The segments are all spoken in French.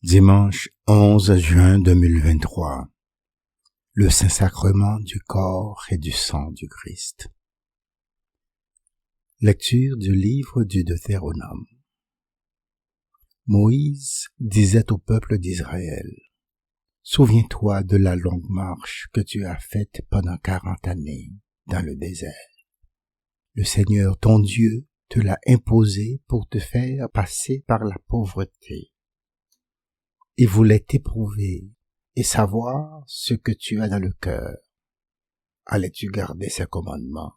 Dimanche 11 juin 2023. Le Saint-Sacrement du corps et du sang du Christ. Lecture du livre du Deutéronome. Moïse disait au peuple d'Israël: Souviens-toi de la longue marche que tu as faite pendant 40 années dans le désert. Le Seigneur ton Dieu te l'a imposé pour te faire passer par la pauvreté. Il voulait t'éprouver et savoir ce que tu as dans le cœur. Allais-tu garder ses commandements,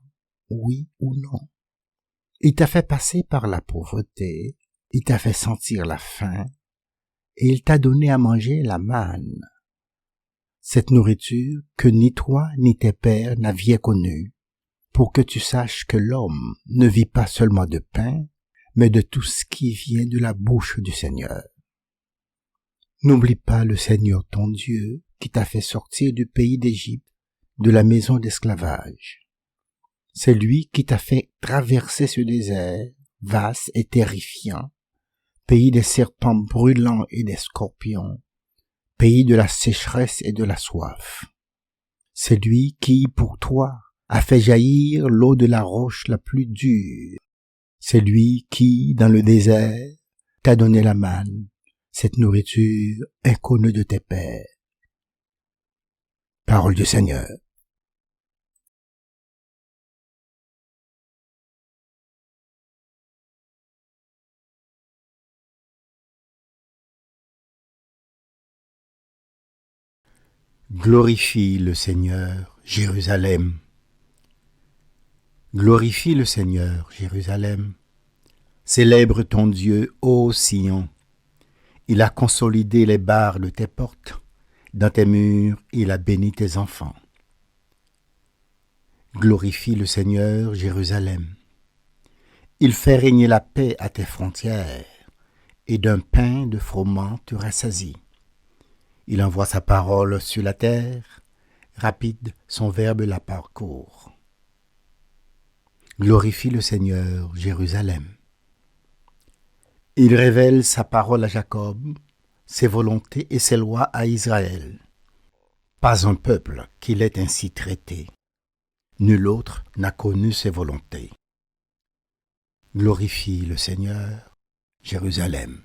oui ou non? Il t'a fait passer par la pauvreté, il t'a fait sentir la faim, et il t'a donné à manger la manne. Cette nourriture que ni toi ni tes pères n'aviez connue, pour que tu saches que l'homme ne vit pas seulement de pain, mais de tout ce qui vient de la bouche du Seigneur. N'oublie pas le Seigneur ton Dieu qui t'a fait sortir du pays d'Égypte, de la maison d'esclavage. C'est lui qui t'a fait traverser ce désert, vaste et terrifiant, pays des serpents brûlants et des scorpions, pays de la sécheresse et de la soif. C'est lui qui, pour toi, a fait jaillir l'eau de la roche la plus dure. C'est lui qui, dans le désert, t'a donné la manne, cette nourriture inconnue de tes pères. Parole du Seigneur. Glorifie le Seigneur, Jérusalem. Glorifie le Seigneur, Jérusalem. Célèbre ton Dieu, ô Sion. Il a consolidé les barres de tes portes. Dans tes murs, il a béni tes enfants. Glorifie le Seigneur, Jérusalem. Il fait régner la paix à tes frontières, et d'un pain de froment tu rassasies. Il envoie sa parole sur la terre, rapide son verbe la parcourt. Glorifie le Seigneur, Jérusalem. Il révèle sa parole à Jacob, ses volontés et ses lois à Israël. Pas un peuple qui l'ait ainsi traité. Nul autre n'a connu ses volontés. Glorifie le Seigneur, Jérusalem.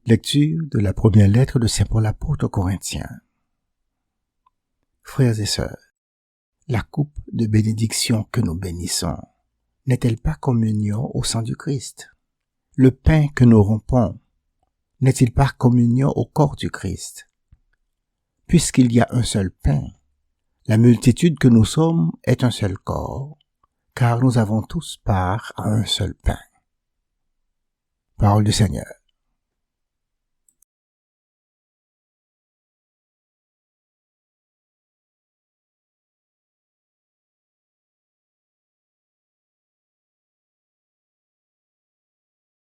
Lecture de la première lettre de Saint Paul apôtre aux Corinthiens. Frères et sœurs, la coupe de bénédiction que nous bénissons n'est-elle pas communion au sang du Christ? Le pain que nous rompons n'est-il pas communion au corps du Christ? Puisqu'il y a un seul pain, la multitude que nous sommes est un seul corps, car nous avons tous part à un seul pain. Parole du Seigneur.